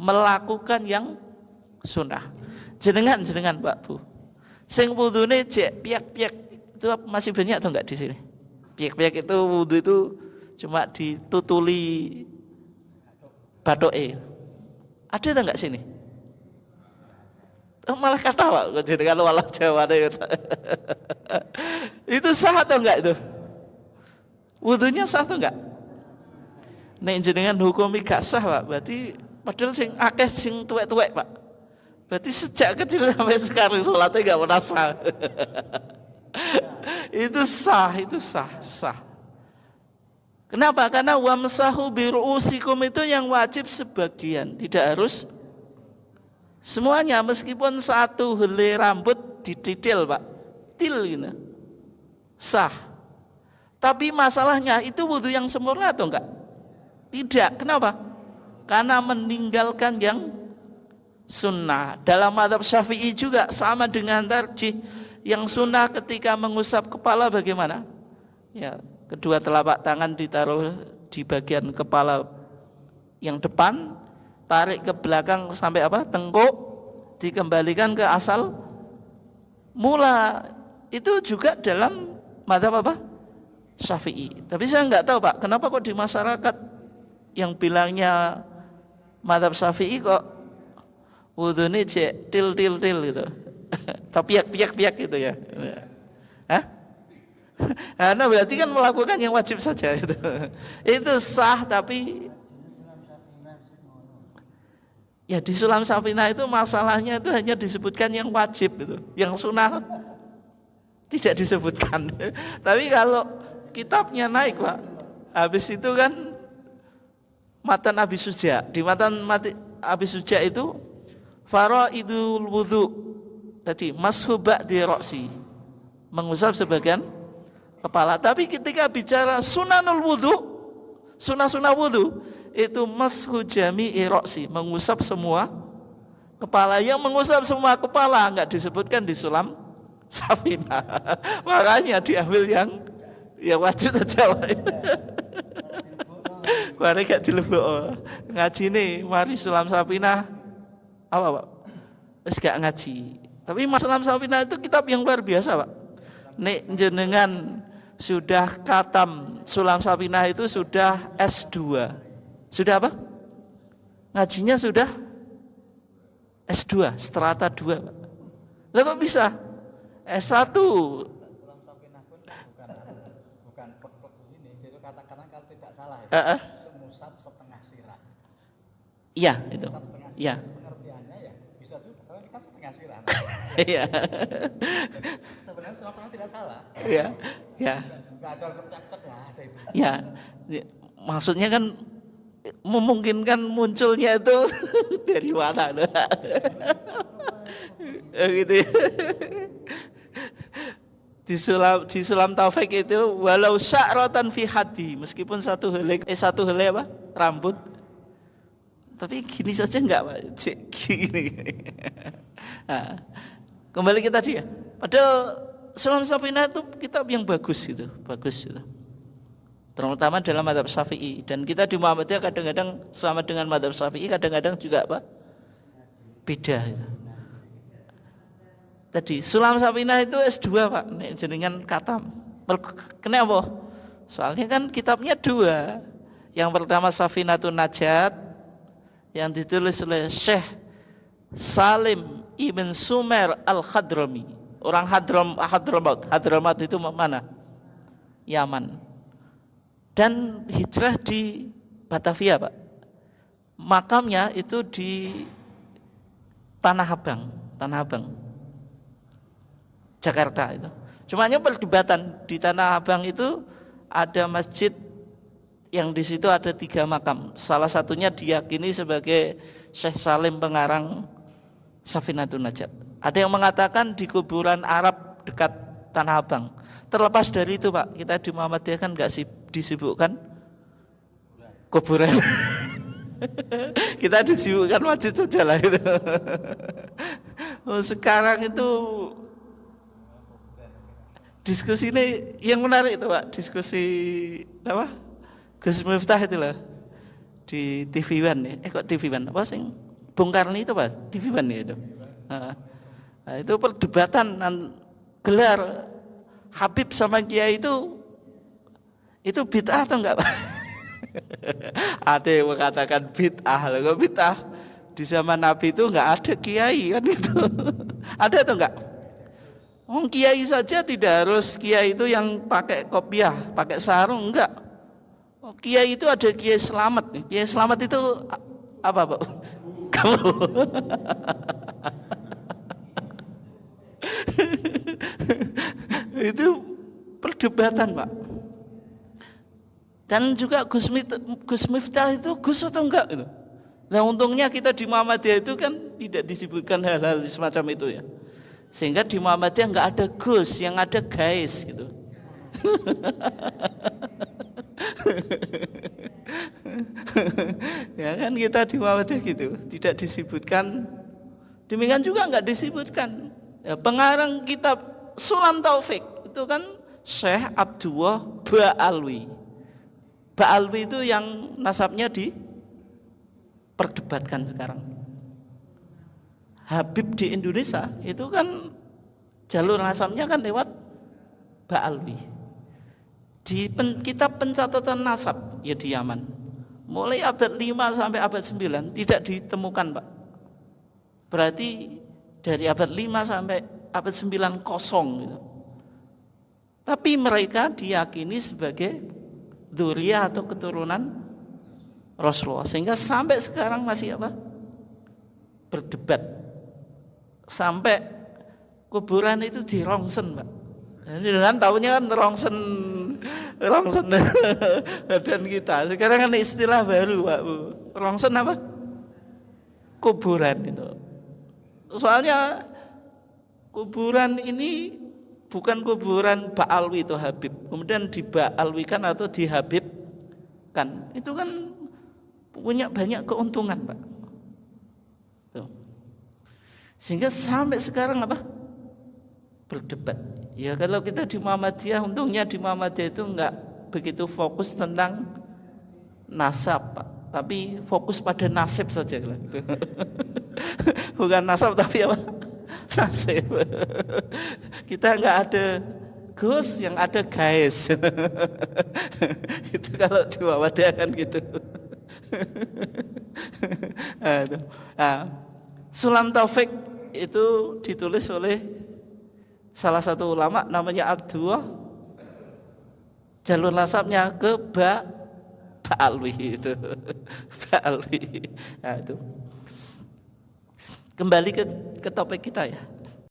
melakukan yang sunnah. Jenengan Pak Bu, sing wudune jek piak-piak itu masih banyak atau enggak di sini? Piak-piak itu wudu itu cuma ditutuli batoke. Ada atau enggak sini? Malah ketawa kok jenengan walau jawane. Itu sah atau enggak itu? Wudunya sah atau enggak? Nek jenengan hukumi gak sah Pak, berarti padahal sing akeh sing tuwek-tuwek Pak. Berarti sejak kecil sampai sekarang sholatnya gak pernah sah. Itu sah. Kenapa? Karena wamsahu biru'usikum itu yang wajib sebagian, tidak harus semuanya. Meskipun satu helai rambut dititil Pak, til gitu, sah. Tapi masalahnya itu wudu yang sempurna atau enggak? Tidak. Kenapa? Karena meninggalkan yang sunnah. Dalam mazhab Syafi'i juga sama dengan tarjih. Yang sunnah ketika mengusap kepala bagaimana? Ya, kedua telapak tangan ditaruh di bagian kepala yang depan, tarik ke belakang sampai apa? Tengkuk, dikembalikan ke asal mula. Itu juga dalam mazhab apa? Syafi'i. Tapi saya nggak tahu Pak, kenapa kok di masyarakat yang bilangnya mazhab Syafi'i kok wudhunya cek til gitu. Tapi piak gitu ya. Hah? Karena berarti kan melakukan yang wajib saja itu. Itu sah tapi ya di Sulam Safinah itu masalahnya itu hanya disebutkan yang wajib itu. Yang sunnah tidak disebutkan. Tapi kalau kitabnya naik Pak, habis itu kan Matan Abi Suja. Di Matan Abi Suja itu faraidul wudu. Tadi mashuba di roksi, mengusap sebagian kepala. Tapi ketika bicara sunanul wudu, sunah wudu, itu mashu jami'i roksi, mengusap semua kepala. Yang mengusap semua kepala enggak disebutkan di Sulam Safinah. Makanya diambil yang wajib saja. Mari gak dilebok ngaji nih, mari Sulam Safinah apa Pak? Wis gak ngaji. Tapi Sulam Safinah itu kitab yang luar biasa Pak. Nek jenengan sudah katam Sulam Safinah itu sudah S2. Sudah apa? Ngajinya sudah S2, strata 2 Pak. Lah kok bisa? S1. Sulam Safinah pun bukan pek ini, itu kata-kata kalau tidak salah itu musab setengah sirah. Iya, itu. Iya. Pengertiannya ya bisa juga, kalau kita setengah sirah. Iya. Sebenarnya Sulam tidak salah. Iya. Iya. Enggak ada kepek lah ada itu. Ya, maksudnya kan memungkinkan munculnya itu dari mana? Gitu. Di Sulam Taufik itu walau sya'ratan fi hadi, meskipun satu helai apa? Rambut. Tapi gini saja enggak Pak? Gini. Nah, kembali ke tadi ya. Padahal Sulam Safinah itu kitab yang bagus gitu. Terutama dalam mazhab Syafi'i, dan kita di Muhammadiyah kadang-kadang sama dengan mazhab Syafi'i, kadang-kadang juga apa? Beda gitu. Tadi Sulam Safinah itu S2 Pak, nek jenengan katam. Kenapa? Soalnya kan kitabnya dua. Yang pertama Safinatun Najat yang ditulis oleh Syekh Salim Ibn Sumer Al-Hadrami. Orang Hadramaut itu mana? Yaman. Dan hijrah di Batavia Pak. Makamnya itu di Tanah Abang. Jakarta itu. Cumanya perdebatan di Tanah Abang itu ada masjid yang di situ ada 3 makam. Salah satunya diyakini sebagai Syekh Salim pengarang Safinatun Najat. Ada yang mengatakan di kuburan Arab dekat Tanah Abang. Terlepas dari itu Pak, kita di Muhammadiyah kan nggak disibukkan kuburan. Kita disibukkan masjid saja lah itu. Sekarang itu diskusi ini yang menarik itu Pak, diskusi apa? Gus Miftah itu lah di TV One ya. Kok TV One? Apa sih? Bung Karni itu Pak, TV One itu. Nah, itu perdebatan gelar Habib sama Kiai itu bid'ah atau enggak Pak? Ada yang mengatakan bid'ah, kok bid'ah di zaman Nabi itu enggak ada kiai kan itu. Ada atau enggak? Oh, kiai saja tidak harus kiai itu yang pakai kopiah, pakai sarung, enggak. Oh, kiai itu ada kiai selamat nih. Kiai selamat itu apa Pak? Kamu itu perdebatan Pak. Dan juga Gus Miftah itu Gus atau enggak itu. Nah untungnya kita di Muhammadiyah itu kan tidak disebutkan hal-hal semacam itu ya. Sehingga di Muhammadiyah enggak ada Gus, yang ada guys gitu. Ya kan kita di Muhammadiyah gitu, tidak disebutkan. Demikian juga enggak disebutkan. Ya, pengarang kitab Sulam Taufik itu kan Syekh Abdullah Ba'alwi. Ba'alwi itu yang nasabnya diperdebatkan sekarang. Habib di Indonesia itu kan jalur nasabnya kan lewat Ba'alwi. Di kitab pencatatan nasab ya di Yaman, mulai abad 5 sampai abad 9 tidak ditemukan Pak. Berarti dari abad 5 sampai abad 9 kosong gitu. Tapi mereka diyakini sebagai dzurriyyah atau keturunan Rasulullah, sehingga sampai sekarang masih apa? Berdebat. Sampai kuburan itu dirongsen, Pak. Jadi dengan tahunya kan rongsen dan kita. Sekarang kan istilah baru, Pak Bu. Rongsen apa? Kuburan itu. Soalnya kuburan ini bukan kuburan Ba'alwi itu Habib, kemudian diba'alwikan atau dihabibkan. Itu kan punya banyak keuntungan, Pak. Tuh. Sehingga sampai sekarang apa? Berdebat. Ya kalau kita di Muhammadiyah, untungnya di Muhammadiyah itu enggak begitu fokus tentang nasab, Pak. Tapi fokus pada nasib saja. Bukan nasab tapi apa? Nasib. Kita enggak ada Gus, yang ada guys. Itu kalau di Muhammadiyah kan gitu. Nah, Sulam Taufik itu ditulis oleh salah satu ulama namanya Abdullah, jalur nasabnya ke Ba'alwi itu. Ba'alwi. Nah, itu. Kembali ke topik kita ya.